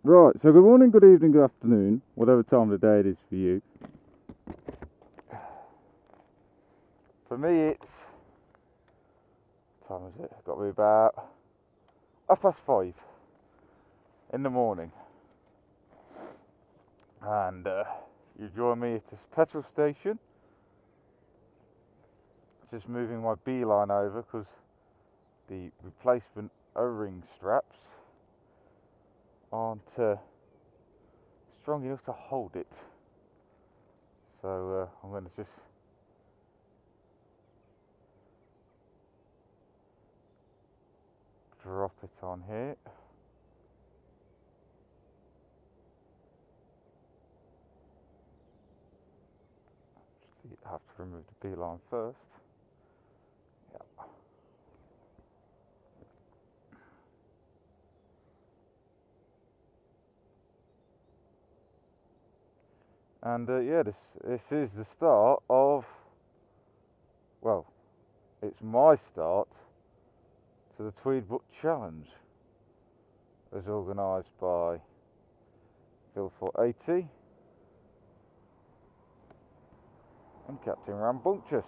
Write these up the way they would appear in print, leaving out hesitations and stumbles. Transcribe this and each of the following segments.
Right, so good morning, good evening, good afternoon, whatever time of the day it is for you. For me, it's... what time is it? Got to be about 5:30 in the morning. And you join me at this petrol station. Just moving my beeline over because the replacement O-ring straps aren't strong enough to hold it. So I'm going to just drop it on here. Just have to remove the beeline first. Yeah. And yeah, this is the start of, well, it's my start to the Tweed Book Challenge, as organised by Phil 480 and Captain Rambunctious.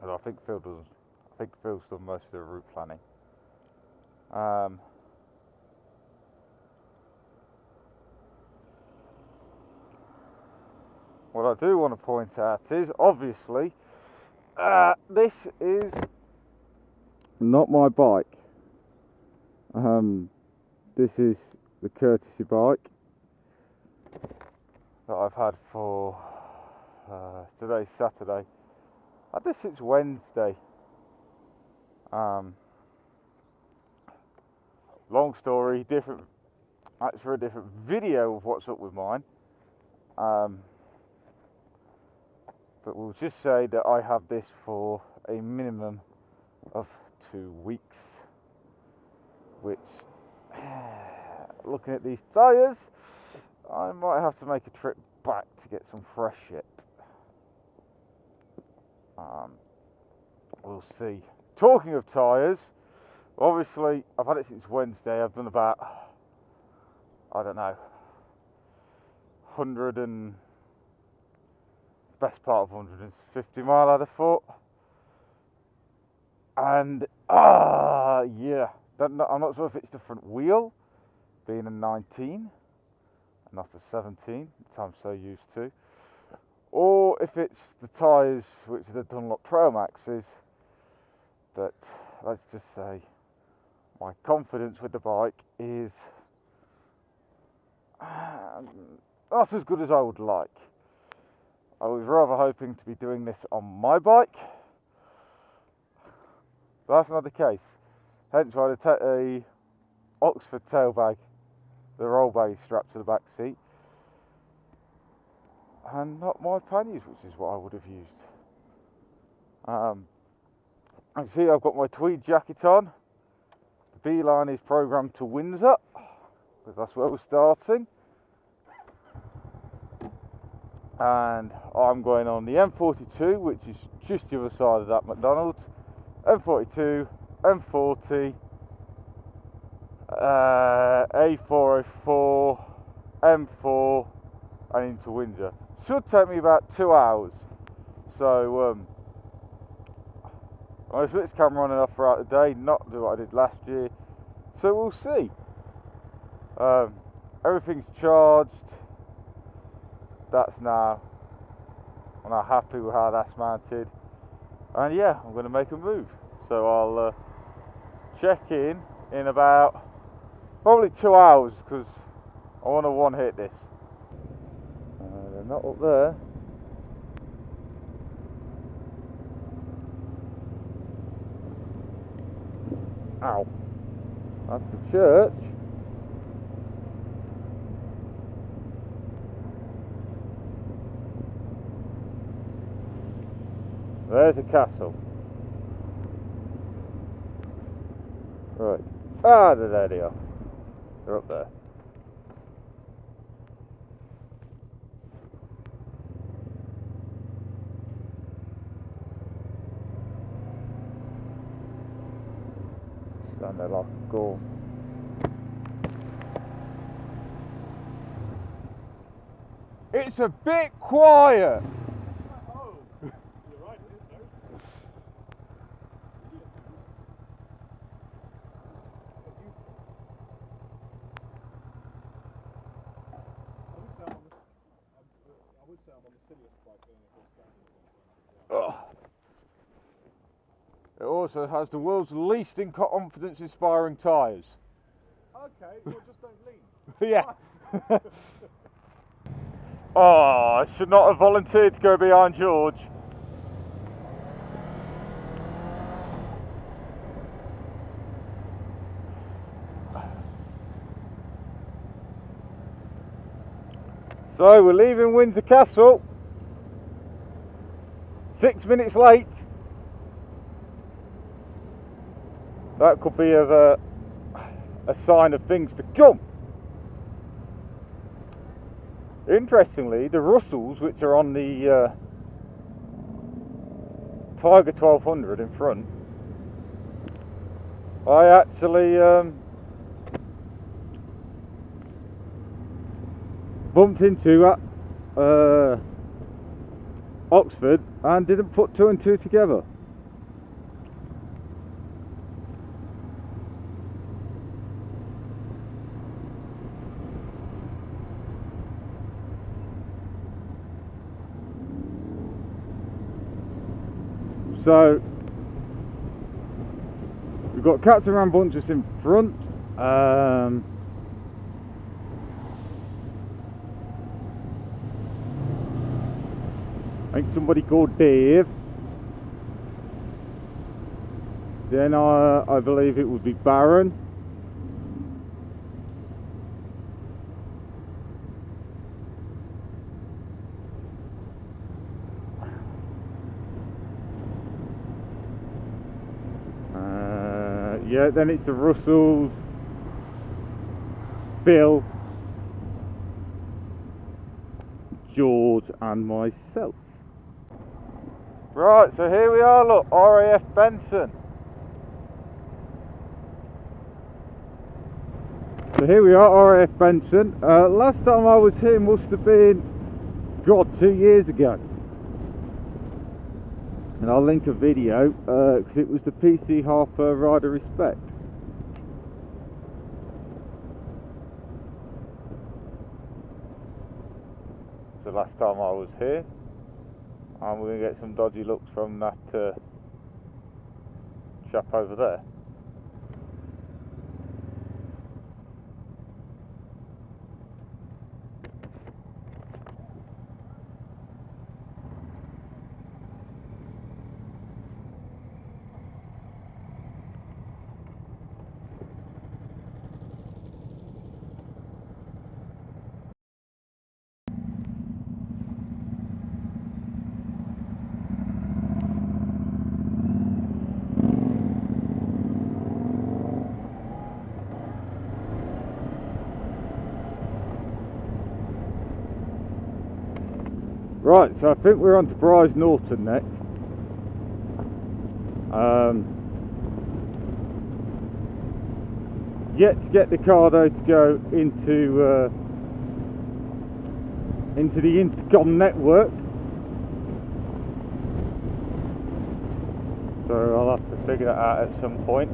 And I think Phil's done most of the route planning. What I do want to point out is, obviously, this is not my bike. This is the courtesy bike that I've had for today's Saturday. I had this since Wednesday. Long story, that's for a different video of what's up with mine. But we'll just say that I have this for a minimum of 2 weeks, which, looking at these tyres, I might have to make a trip back to get some fresh shit. We'll see. Talking of tyres, obviously I've had it since Wednesday. I've done about, I don't know, 100 and best part of 150 mile I'd have thought. And yeah, I'm not sure if it's the front wheel being a 19 not a 17, which I'm so used to, or if it's the tyres, which are the Dunlop Pro Maxes. But let's just say my confidence with the bike is not as good as I would like. I was rather hoping to be doing this on my bike, but that's not the case. Hence why I take a Oxford tail bag, the roll bag strapped to the back seat, and not my panniers, which is what I would have used. You see, I've got my tweed jacket on. The beeline is programmed to Windsor, because that's where we're starting. And I'm going on the M42, which is just the other side of that McDonald's. M42, M40, A404, M4, and into Windsor. Should take me about 2 hours. So I'm going to switch the camera on and off throughout the day, not do what I did last year. So we'll see. Everything's charged. I'm now happy with how that's mounted. And yeah, I'm going to make a move. So I'll check in about probably 2 hours, because I want to one-hit this. They're not up there. Ow. That's the church. There's a castle. Right. There they are. They're up there. Stand there like a gorm. It's a bit quiet. Oh, you're right, it is, though. I would say I'm on the silliest bike going across Scotland. It also has the world's least confidence inspiring tyres. Okay, well just don't lean. Yeah. Oh, I should not have volunteered to go behind George. So we're leaving Windsor Castle. 6 minutes late. That could be of a sign of things to come. Interestingly, the Russells, which are on the Tiger 1200 in front, I actually bumped into at Oxford and didn't put two and two together. So we've got Captain Rambunctious in front. I think somebody called Dave. Then I believe it would be Baron. Yeah, then it's the Russells, Bill, George and myself. Right, so here we are, look, RAF Benson. So here we are, RAF Benson. Last time I was here must have been, God, 2 years ago. And I'll link a video, because it was the PC Harper Rider Respect. The last time I was here. And we're going to get some dodgy looks from that chap over there. Right, so I think we're on to Brize Norton next. Yet to get the car though to go into the intercom network. So I'll have to figure that out at some point.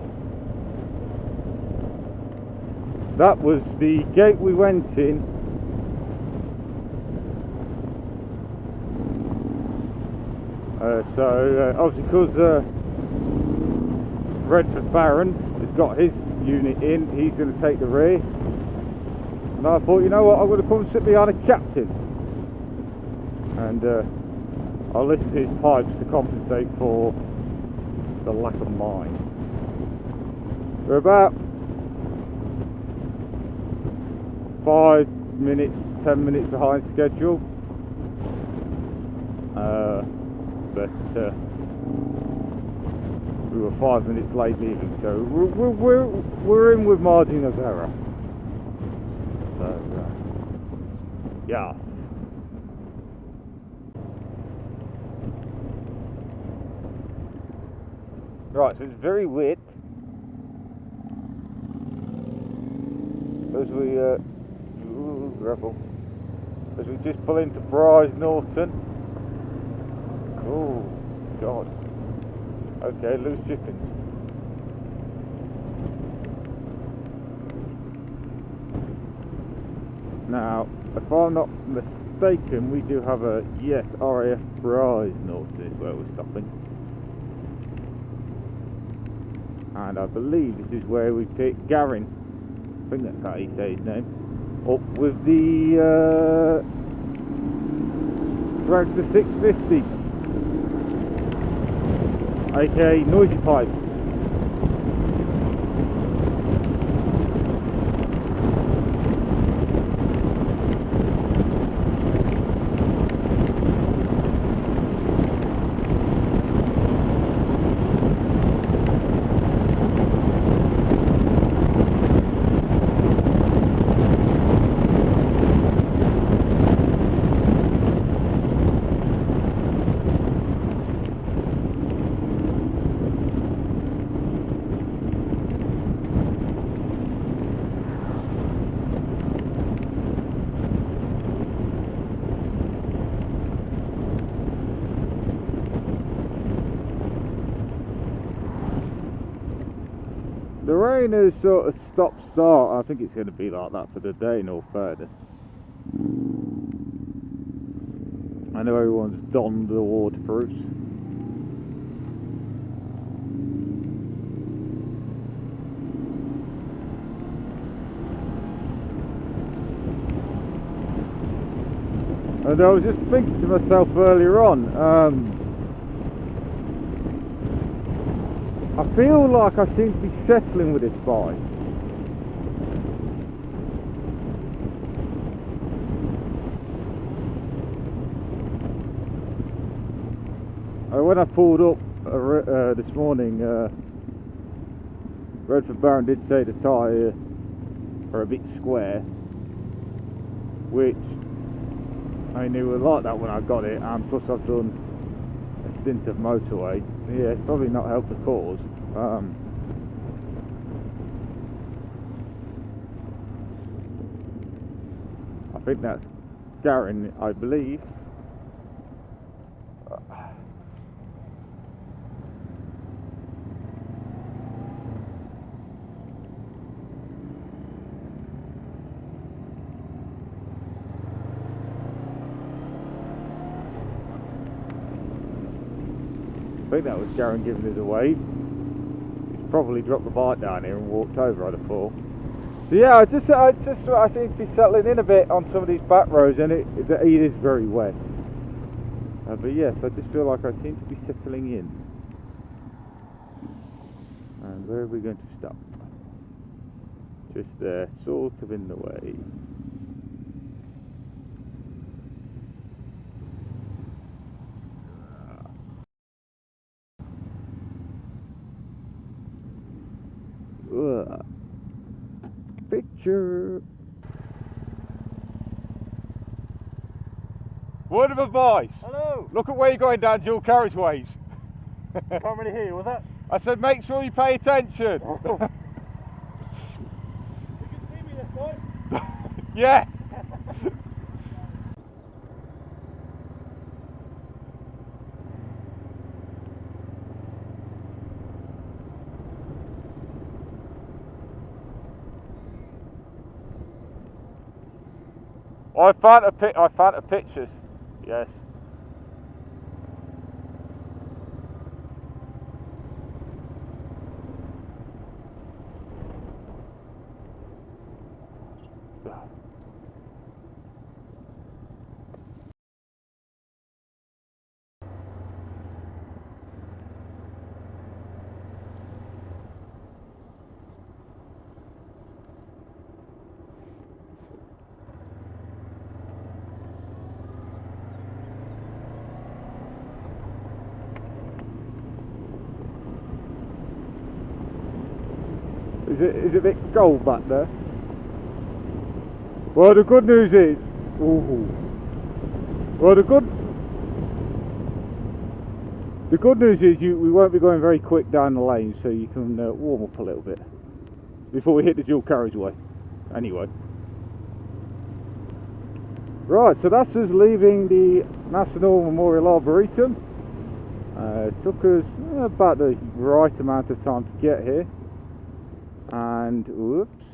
That was the gate we went in. Obviously because Redford Baron has got his unit in, he's going to take the rear. And I thought, you know what, I'm going to come and sit behind a captain. And I'll listen to his pipes to compensate for the lack of mine. We're about 5 minutes, 10 minutes behind schedule. But we were 5 minutes late leaving, so we're in with margin of error. So yeah. Right, so it's very wet as we ooh, gravel. as we just pull into Bryce Norton. Oh God. Okay, loose chickens. Now, if I'm not mistaken, we do have a, yes, RAF Bryce Norton is where we're stopping. And I believe this is where we picked Garin. I think that's how you say his name. Up with the Dragster 650, aka Noisy Pipes. The rain has sort of stop-start. I think it's going to be like that for the day, in all fairness. I know everyone's donned the waterproofs. And I was just thinking to myself earlier on, I feel like I seem to be settling with this bike. When I pulled up this morning, Redford Baron did say the tyre are a bit square, which I knew were like that when I got it, and plus I've done a stint of motorway. Yeah, it's probably not helped the cause. I think that's Garin, I believe. I think that was Garin giving us a wave. He's probably dropped the bike down here and walked over, I'd have thought. So yeah, I seem to be settling in a bit on some of these back roads, and it is very wet. But yes, I just feel like I seem to be settling in. And where are we going to stop? Just there, sort of in the way. Picture. Word of advice. Hello. Look at where you're going down dual carriageways. Can't really hear you, was that? I said make sure you pay attention. You can see me this time. Yeah. I found a pictures. Yes. Is it a bit cold back there? Well, the good news is, the good news is we won't be going very quick down the lane, so you can warm up a little bit before we hit the dual carriageway. Anyway. Right, so that's us leaving the National Memorial Arboretum. It took us about the right amount of time to get here. And, whoops,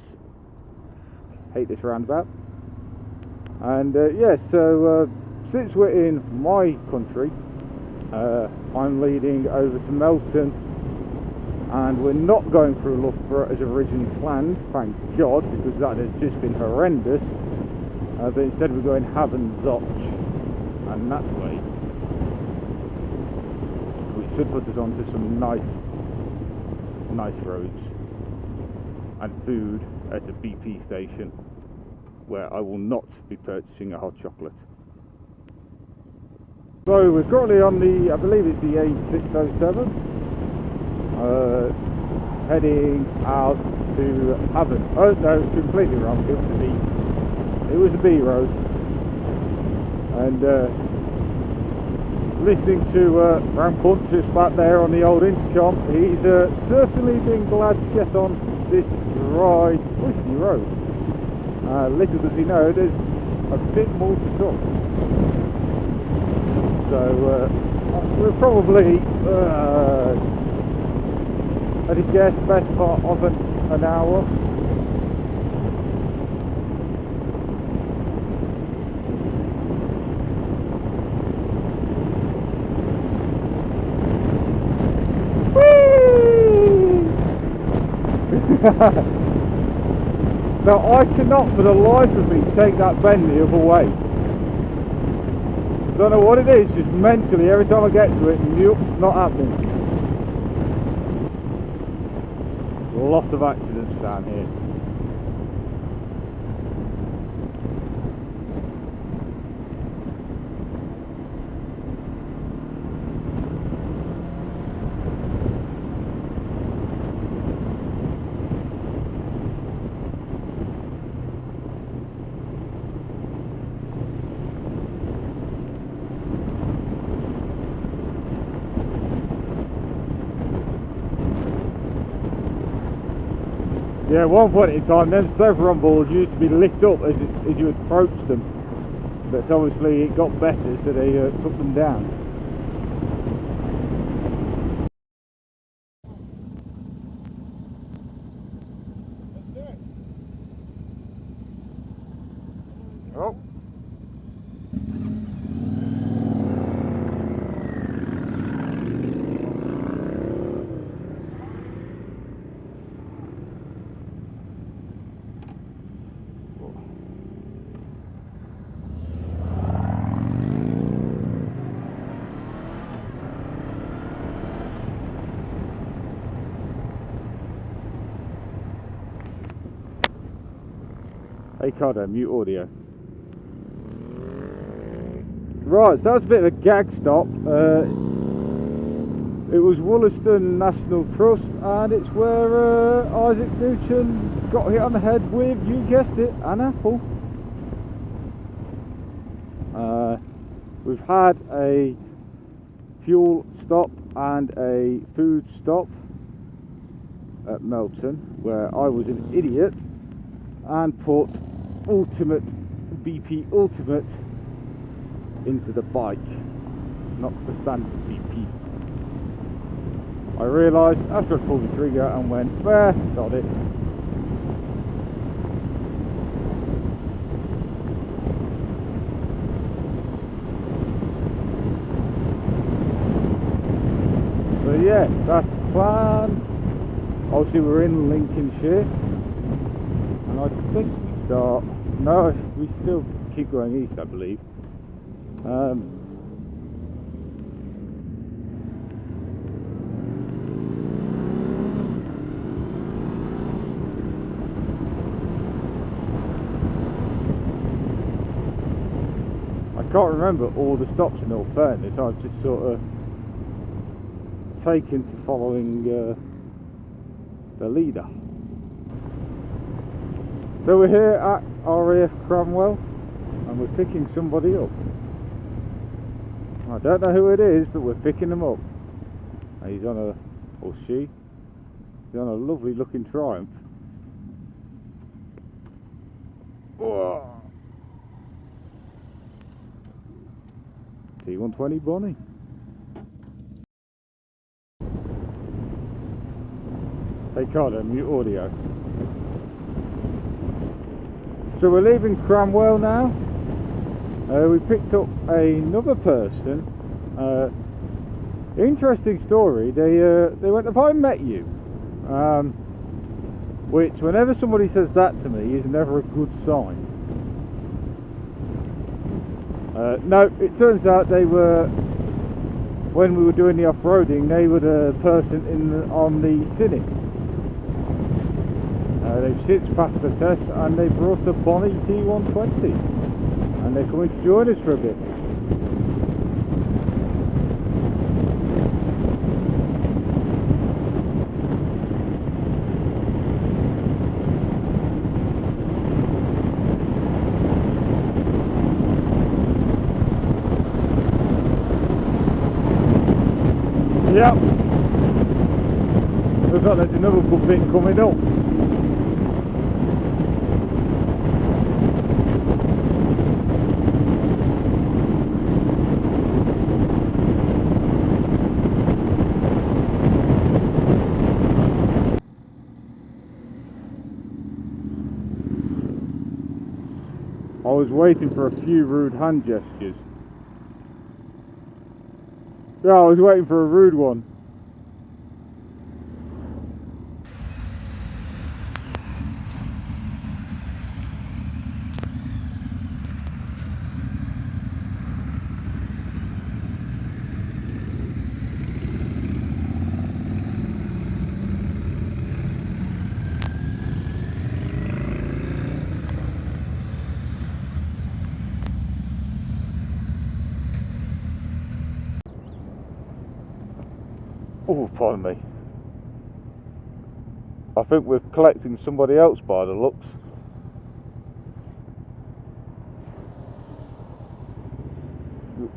hate this roundabout. And yeah, so since we're in my country, I'm leading over to Melton, and we're not going through Loughborough as originally planned, thank God, because that had just been horrendous. But instead we're going Haven-Zoch, and that way, which should put us onto some nice roads and food at a BP station, where I will not be purchasing a hot chocolate. So we're currently on the, I believe it's the A607, heading out to Haven. Oh no, completely wrong, it was the B road. And listening to Rampont just back there on the old intercom, he's certainly been glad to get on this dry, twisty road. Little does he know, there's a bit more to come. So we're probably, at a guess, best part of an hour. Now I cannot for the life of me take that bend the other way. Don't know what it is, just mentally every time I get to it, nope, not happening. Lots of accidents down here. Yeah, at one point in time, them Sevron balls used to be lit up as you approached them, but obviously it got better, so they took them down. Let's do it. Oh. Hey Cardo, mute audio. Right, so that was a bit of a gag stop. It was Wollaston National Trust, and it's where Isaac Newton got hit on the head with, you guessed it, an apple. We've had a fuel stop and a food stop at Melton, where I was an idiot and put Ultimate BP Ultimate into the bike, not the standard BP. I realised after I pulled the trigger and went, sod it. So yeah, that's the plan. Obviously we're in Lincolnshire, and I think we start, no, we still keep going east, I believe. I can't remember all the stops in all fairness. I've just sort of taken to following the leader. So we're here at RAF Cranwell, and we're picking somebody up. I don't know who it is, but we're picking them up. And he's on a, or she's on a lovely looking Triumph. Whoa. T120 Bonnie. Hey Carlo, mute audio. So we're leaving Cranwell now. We picked up another person. Interesting story. They went, "Have I met you?" Which, whenever somebody says that to me, is never a good sign. No, it turns out they were, when we were doing the off-roading, they were the person on the Cinis. They've since passed the test and they brought a Bonnie T120 and they're coming to join us for a bit. Yep. Looks like there's another good bit coming up. I was waiting for a few rude hand gestures. Yeah, I was waiting for a rude one. Oh, pardon me. I think we're collecting somebody else by the looks.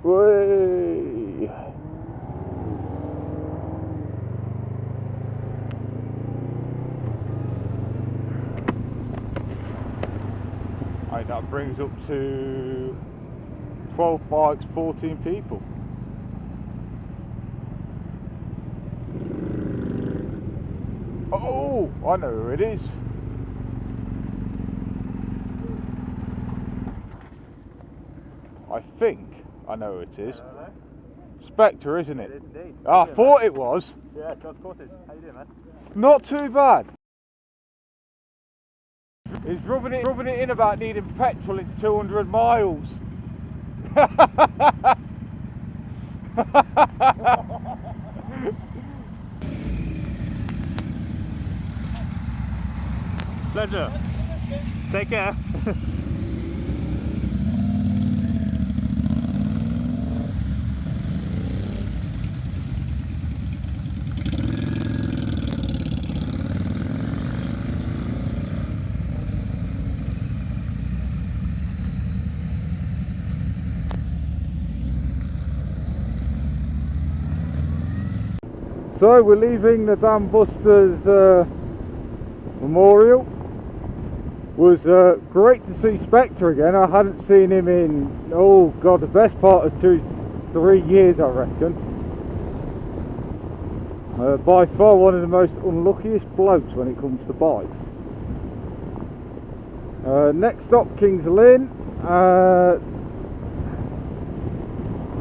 Way. Right, that brings up to 12 bikes, 14 people. Oh, I know who it is. I think I know who it is. Hello? Spectre, isn't it? It is indeed. I thought it was. Yeah, John's Cottage. How you doing, man? Not too bad. He's rubbing it in about needing petrol in 200 miles. Pleasure. Take care. So we're leaving the Dam Busters memorial. Was great to see Spectre again. I hadn't seen him in, oh god, the best part of 2-3 years, I reckon. By far one of the most unluckiest blokes when it comes to bikes. Next stop, Kings Lynn,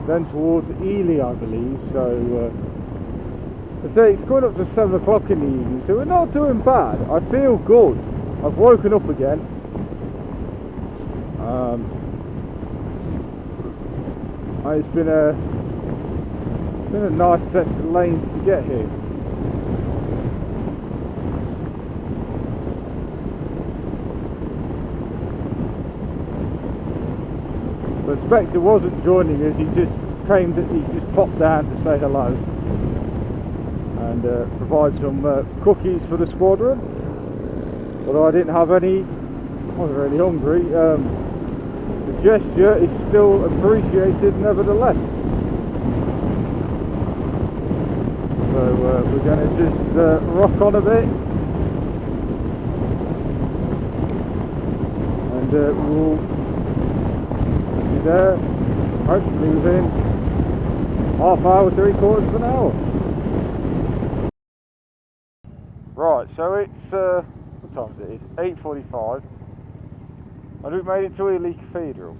then towards Ely, I believe. So I say it's coming up to 7 o'clock in the evening, so we're not doing bad. I feel good. I've woken up again. It's been a nice set of lanes to get here. But Spectre wasn't joining us. He just popped down to say hello and provide some cookies for the squadron. Although I didn't have any, I wasn't really hungry. The gesture is still appreciated nevertheless. So we're going to just rock on a bit and we'll be there hopefully within Half hour, 3/4 of an hour. Right, so it's what time is it? It's 8:45, and we made it to Ely Cathedral.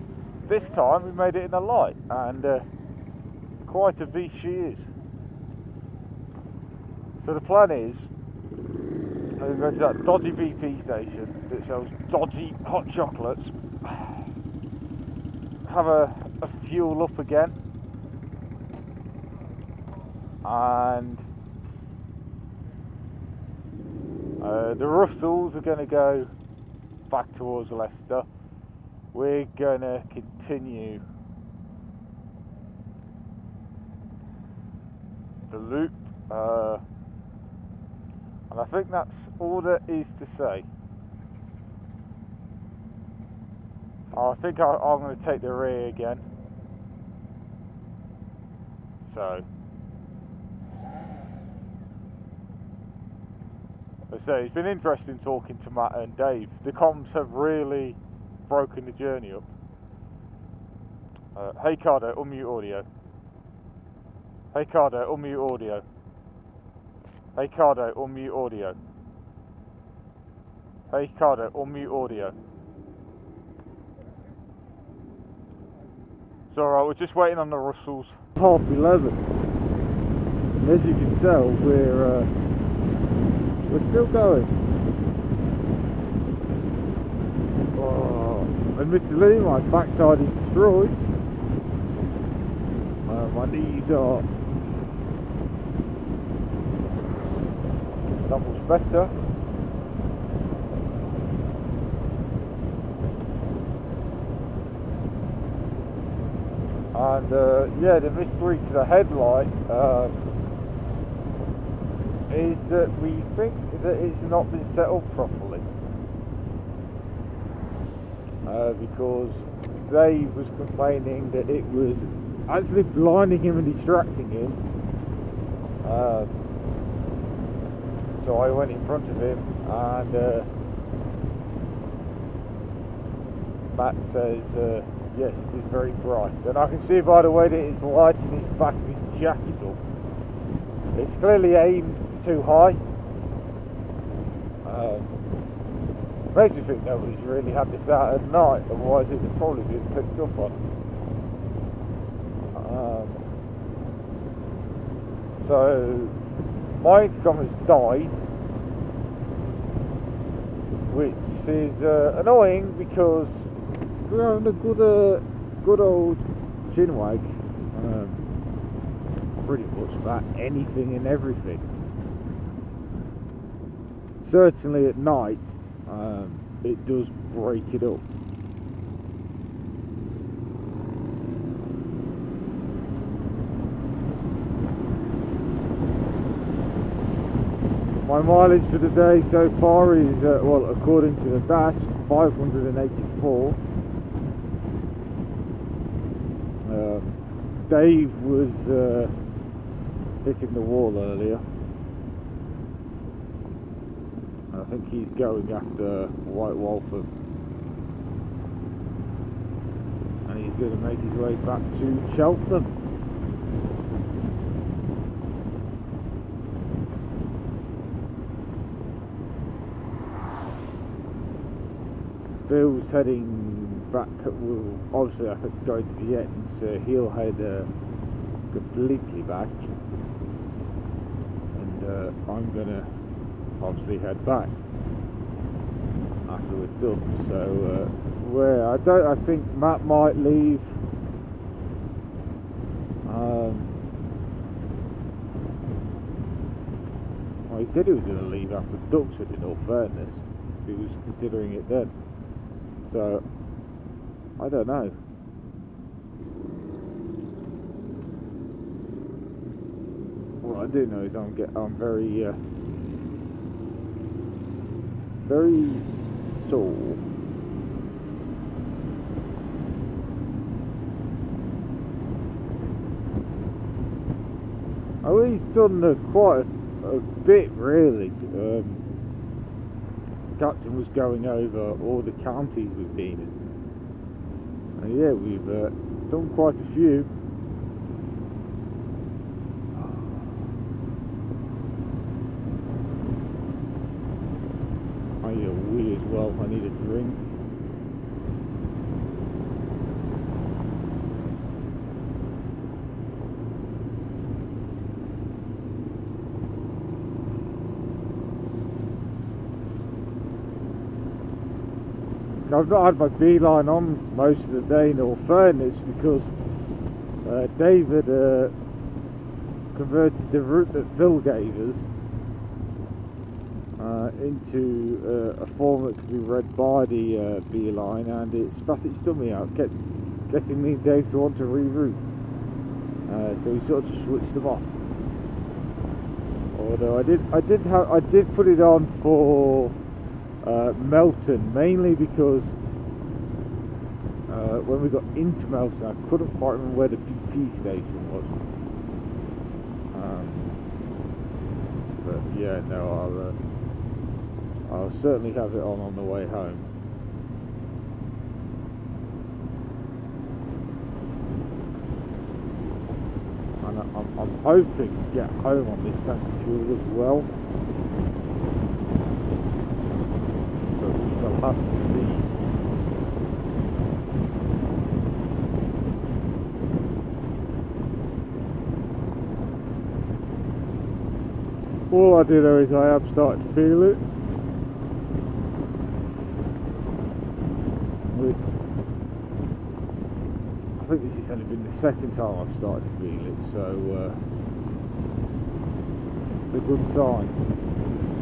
This time we made it in the light, and quite a beast she is. So the plan is, I'm going to go to that dodgy BP station that sells dodgy hot chocolates, have a fuel up again, and the Russells are going to go back towards Leicester. We're going to continue the loop, and I think that's all there is to say. I think I'm going to take the rear again. So, as I say, it's been interesting talking to Matt and Dave. The comms have really broken the journey up. Hey Cardo, unmute audio. Hey Cardo, unmute audio. Hey Cardo, unmute audio. Hey Cardo, unmute audio. It's alright, we're just waiting on the Russells. 11:30. And as you can tell, we're still going. Oh, admittedly, my backside is destroyed. My knees are not much better. And yeah, the mystery to the headlight is that we think that it's not been set up properly, because Dave was complaining that it was actually blinding him and distracting him. So I went in front of him, and Matt says yes, it is very bright, and I can see by the way that it's lighting his back of his jacket up. It's clearly aimed too high. Makes me think nobody's really had this out at night, otherwise it would probably be picked up on. So my intercom has died, which is annoying because we're on a good old chinwag, pretty much about anything and everything. Certainly at night, it does break it up. My mileage for the day so far is, well, according to the dash, 584. Dave was hitting the wall earlier. I think he's going after White Walford, and he's going to make his way back to Cheltenham. Phil's heading back, well, obviously I think going to the end, so he'll head completely back, and I'm going to obviously head back after we're done. So I think Matt might leave. Well, he said he was going to leave after Duxford, in all fairness. He was considering it then. So I don't know. What I do know is I'm very sore. We've done quite a bit, really. Captain was going over all the counties we've been in, and yeah, we've done quite a few. hungry as well. I need a drink. I've not had my beeline on most of the day, in all fairness, because David converted the route that Phil gave us into a form that could be read by the beeline, and it spat its dummy out, kept getting me and Dave to want to reroute. So we sort of just switched them off. Although I did put it on for Melton, mainly because when we got into Melton I couldn't quite remember where the BP station was. But yeah, no, I'll certainly have it on the way home. And I'm hoping to get home on this tank of fuel as well. But we'll have to see. All I do know is I am starting to feel it, which I think this has only been the second time I've started to feel it, so it's a good sign.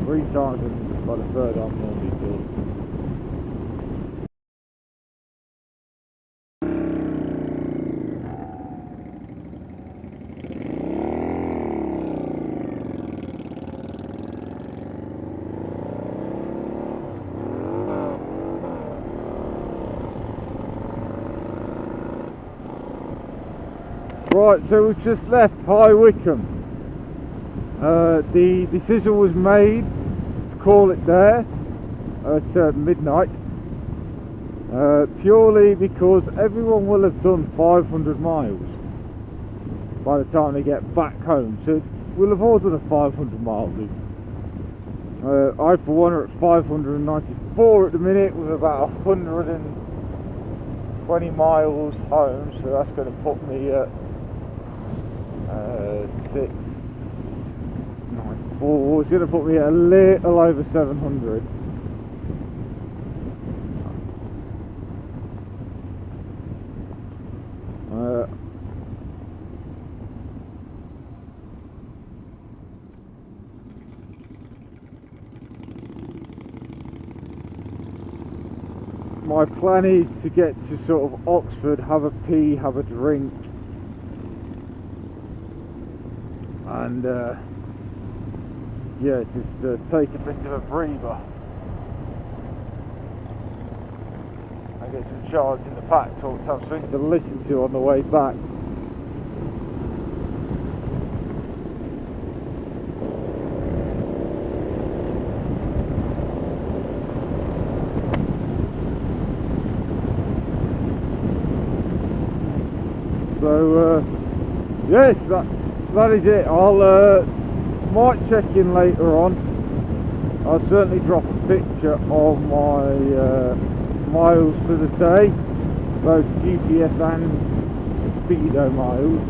3 times, and by the third I'm normally done. Right, so we've just left High Wycombe. The decision was made to call it there at midnight, purely because everyone will have done 500 miles by the time they get back home, so we'll have all done a 500 mile loop. I for one are at 594 at the minute, with about 120 miles home, so that's going to put me at 694. It's going to put me at a little over 700. My plan is to get to sort of Oxford, have a pee, have a drink, and yeah, just take a bit of a breather and get some shards in the pack to have something to listen to on the way back. So yes, that is it. I'll might check in later on. I'll certainly drop a picture of my miles for the day, both GPS and Speedo miles.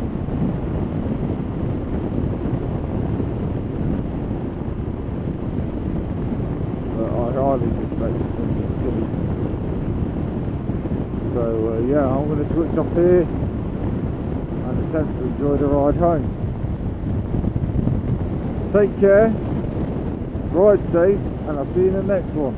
But I hardly suspect it's going to be silly. So yeah, I'm going to switch off here and attempt to enjoy the ride home. Take care, ride safe, and I'll see you in the next one.